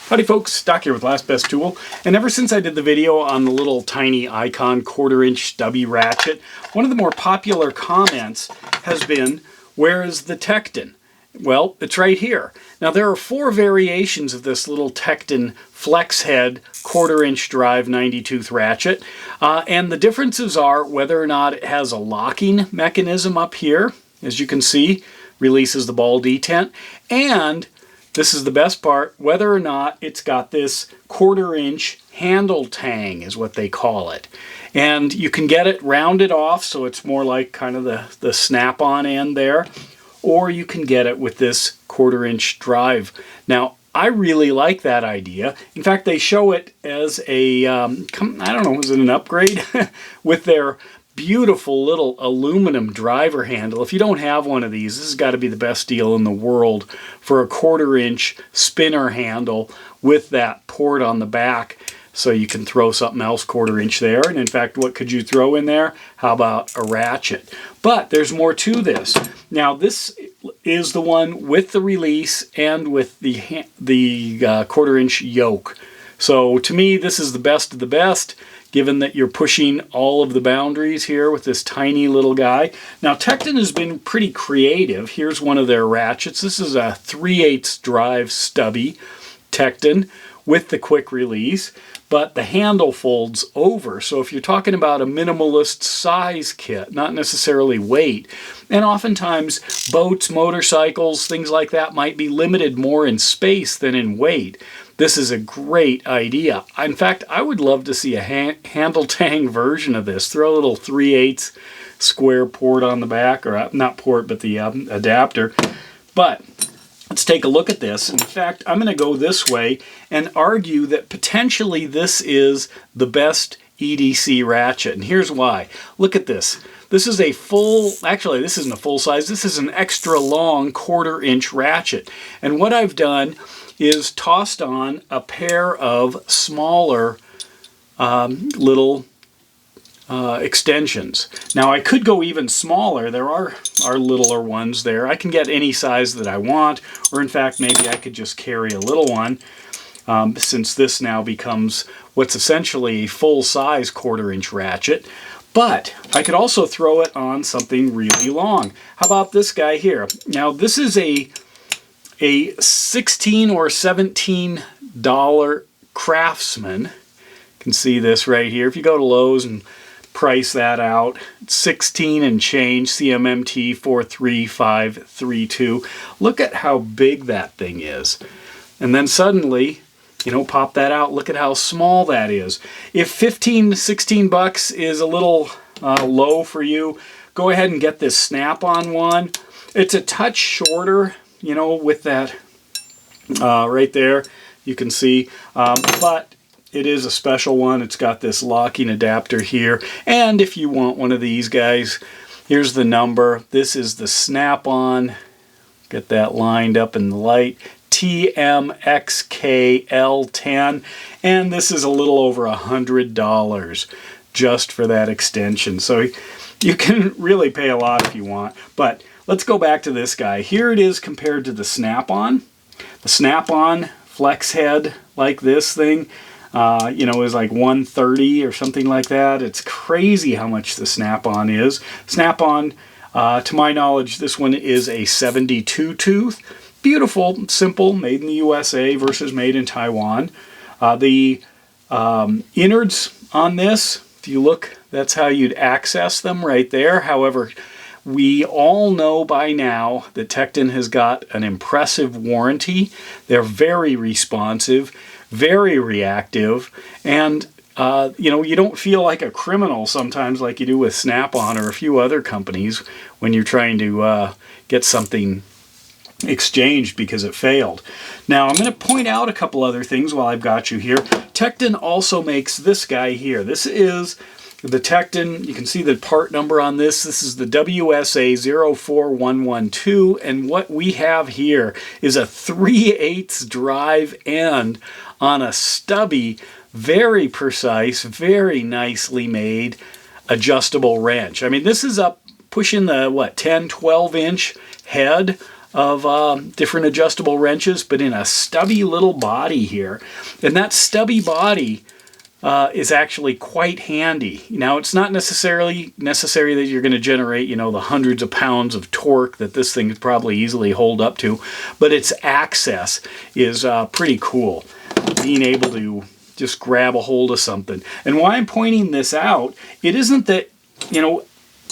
Howdy folks, Doc here with Last Best Tool, and ever since I did the video on the little tiny icon 1/4" stubby ratchet, one of the more popular comments has been, where is the TEKTON? Well, it's right here. Now there are 4 variations of this little TEKTON flex head 1/4" drive 90-tooth ratchet, and the differences are whether or not it has a locking mechanism up here, as you can see, releases the ball detent, and this is the best part, whether or not it's got this 1/4" handle tang is what they call it. And you can get it rounded off so it's more like kind of the snap-on end there, or you can get it with this 1/4" drive. Now, I really like that idea. In fact, they show it as a, I don't know, is it an upgrade? with their beautiful little aluminum driver handle. If you don't have one of these, this has got to be the best deal in the world for a 1/4" spinner handle with that port on the back, so you can throw something else 1/4" there. And in fact, what could you throw in there? How about a ratchet? But there's more to this. Now this is the one with the release and with the 1/4" yoke. So to me, this is the best of the best, given that you're pushing all of the boundaries here with this tiny little guy. Now TEKTON has been pretty creative. Here's one of their ratchets. This is a 3/8 drive stubby TEKTON with the quick release, but the handle folds over. So if you're talking about a minimalist size kit, not necessarily weight, and oftentimes boats, motorcycles, things like that might be limited more in space than in weight, this is a great idea. In fact, I would love to see a handle tang version of this. Throw a little 3/8 square port on the back, or not port, but the adapter. But let's take a look at this. In fact, I'm going to go this way and argue that potentially this is the best EDC ratchet. And here's why. Look at this. This is a full, actually this isn't a full size, this is an extra long 1/4" ratchet. And what I've done is tossed on a pair of smaller little extensions. Now I could go even smaller. There are littler ones there. I can get any size that I want, or in fact maybe I could just carry a little one, since this now becomes what's essentially a full-size 1/4" ratchet. But I could also throw it on something really long. How about this guy here? Now this is a $16 or $17 Craftsman. You can see this right here. If you go to Lowe's and price that out, 16 and change, CMMT 43532. Look at how big that thing is. And then suddenly, you know, pop that out, look at how small that is. If 15 to 16 bucks is a little low for you, go ahead and get this snap-on one. It's a touch shorter, you know, with that right there, you can see, but it is a special one. It's got this locking adapter here, and if you want one of these guys, here's the number. This is the snap-on, get that lined up in the light, TMXKL10, and this is a little over $100 just for that extension. So you can really pay a lot if you want, but let's go back to this guy. Here it is compared to the snap-on. The snap-on flex head like this thing, you know, is like $130 or something like that. It's crazy how much the snap-on is. Snap-on, to my knowledge, this one is a 72-tooth. Beautiful, simple, made in the USA versus made in Taiwan. The innards on this, if you look, that's how you'd access them right there. However, we all know by now that TEKTON has got an impressive warranty. They're very responsive, very reactive, and you know, you don't feel like a criminal sometimes like you do with Snap-on or a few other companies when you're trying to get something exchanged because it failed. Now I'm going to point out a couple other things while I've got you here. TEKTON also makes this guy here. This is the TEKTON, you can see the part number on this. This is the WSA 04112, and what we have here is a 3/8 drive end on a stubby, very precise, very nicely made adjustable wrench. I mean, this is up pushing the, what, 10, 12 inch head of different adjustable wrenches, but in a stubby little body here. And that stubby body is actually quite handy. Now, it's not necessary that you're going to generate, you know, the hundreds of pounds of torque that this thing could probably easily hold up to, but its access is pretty cool. Being able to just grab a hold of something. And why I'm pointing this out, it isn't that, you know,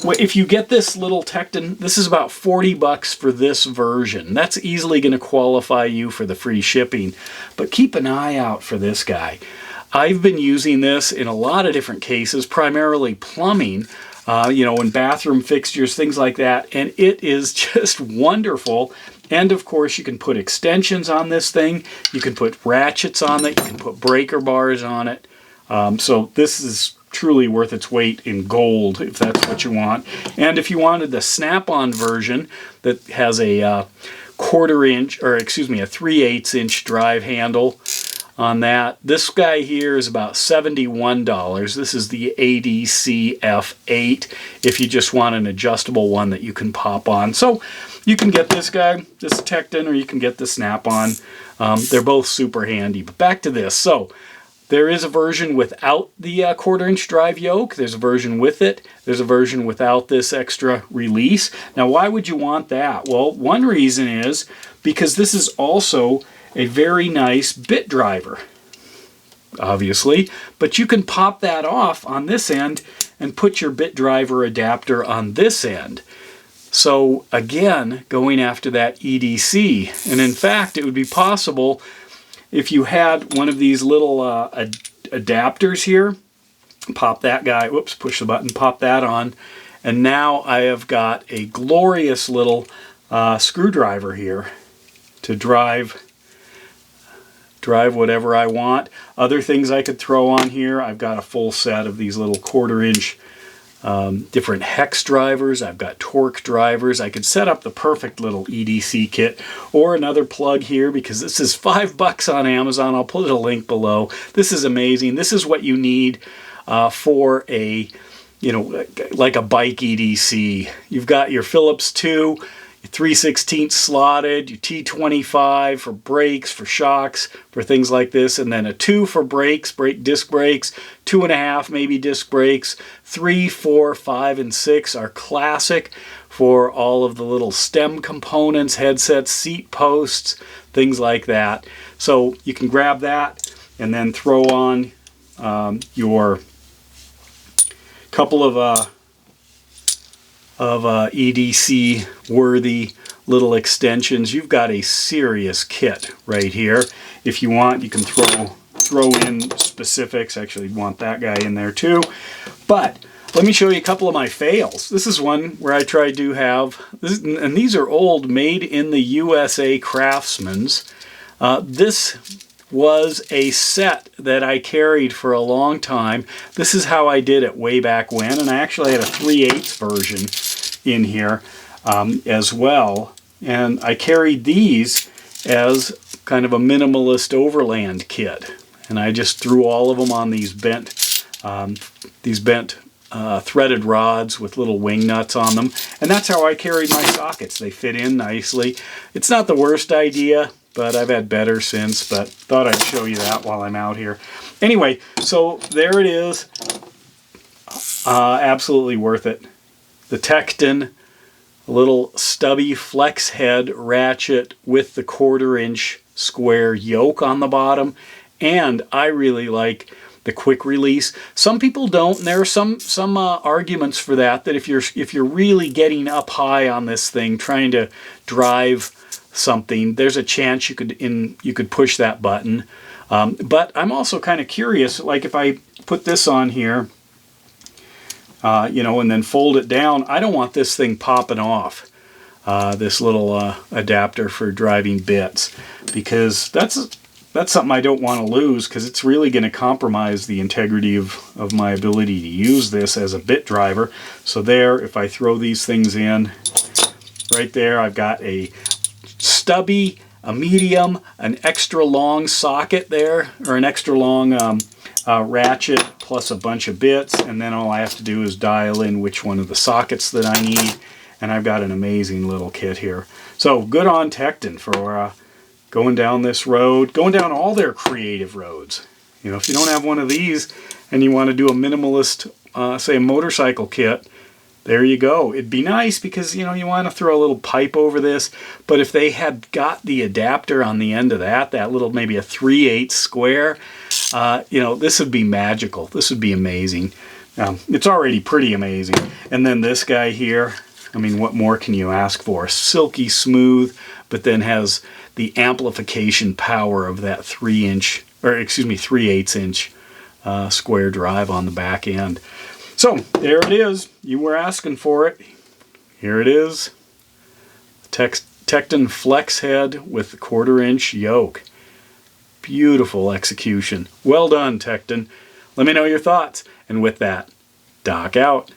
if you get this little TEKTON, this is about 40 bucks for this version. That's easily going to qualify you for the free shipping. But keep an eye out for this guy. I've been using this in a lot of different cases, primarily plumbing, you know, in bathroom fixtures, things like that. And it is just wonderful. And of course, you can put extensions on this thing. You can put ratchets on it. You can put breaker bars on it. So this is truly worth its weight in gold, if that's what you want. And if you wanted the snap-on version that has a a 3/8 inch drive handle on that, this guy here is about $71. This is the EDC F8 if you just want an adjustable one that you can pop on. So you can get this guy, this TEKTON, or you can get the snap-on. They're both super handy. But back to this. So there is a version without the 1/4 inch drive yoke. There's a version with it. There's a version without this extra release. Now, why would you want that? Well, one reason is because this is also a very nice bit driver, obviously, but you can pop that off on this end and put your bit driver adapter on this end. So again, going after that EDC. And in fact, it would be possible if you had one of these little adapters here, pop that guy, whoops, push the button, pop that on, and now I have got a glorious little screwdriver here to drive whatever I want. Other things I could throw on here, I've got a full set of these little 1/4 inch different hex drivers. I've got torque drivers. I could set up the perfect little EDC kit, or another plug here, because this is $5 on Amazon. I'll put a link below. This is amazing. This is what you need for a, you know, like a bike EDC. You've got your Phillips 2, 3/16 slotted, your T25 for brakes, for shocks, for things like this, and then a 2 for brakes, disc brakes, 2.5 maybe disc brakes, 3, 4, 5, and 6 are classic for all of the little stem components, headsets, seat posts, things like that. So you can grab that and then throw on your couple of EDC worthy little extensions. You've got a serious kit right here. If you want, you can throw in specifics. Actually, you want that guy in there too. But let me show you a couple of my fails. This is one where I tried to have, and these are old, made in the USA Craftsman's. This was a set that I carried for a long time. This is how I did it way back when, and I actually had a 3/8 version in here as well. And I carried these as kind of a minimalist overland kit, and I just threw all of them on these bent threaded rods with little wing nuts on them, and that's how I carried my sockets. They fit in nicely. It's not the worst idea, but I've had better since, but thought I'd show you that while I'm out here. Anyway, so there it is. Absolutely worth it. The TEKTON, a little stubby flex head ratchet with the 1/4 inch square yoke on the bottom, and I really like the quick release. Some people don't, and there are some arguments for that. That if you're really getting up high on this thing, trying to drive something, there's a chance you could push that button. But I'm also kind of curious, like if I put this on here, you know, and then fold it down, I don't want this thing popping off, this little adapter for driving bits, because that's something I don't want to lose, because it's really going to compromise the integrity of my ability to use this as a bit driver. So there, if I throw these things in, right there, I've got a stubby, a medium, an extra long socket there, or an extra long ratchet, plus a bunch of bits, and then all I have to do is dial in which one of the sockets that I need, and I've got an amazing little kit here. So good on TEKTON for going down this road, going down all their creative roads. You know, if you don't have one of these and you want to do a minimalist, say, motorcycle kit, there you go. It'd be nice because, you know, you want to throw a little pipe over this, but if they had got the adapter on the end of that little, maybe a 3/8 square, you know, this would be magical. This would be amazing. It's already pretty amazing. And then this guy here, I mean, what more can you ask for? Silky smooth, but then has the amplification power of that 3/8 inch square drive on the back end. So there it is. You were asking for it. Here it is. TEKTON Flex Head with the 1/4 inch yoke. Beautiful execution. Well done, TEKTON. Let me know your thoughts. And with that, Doc out.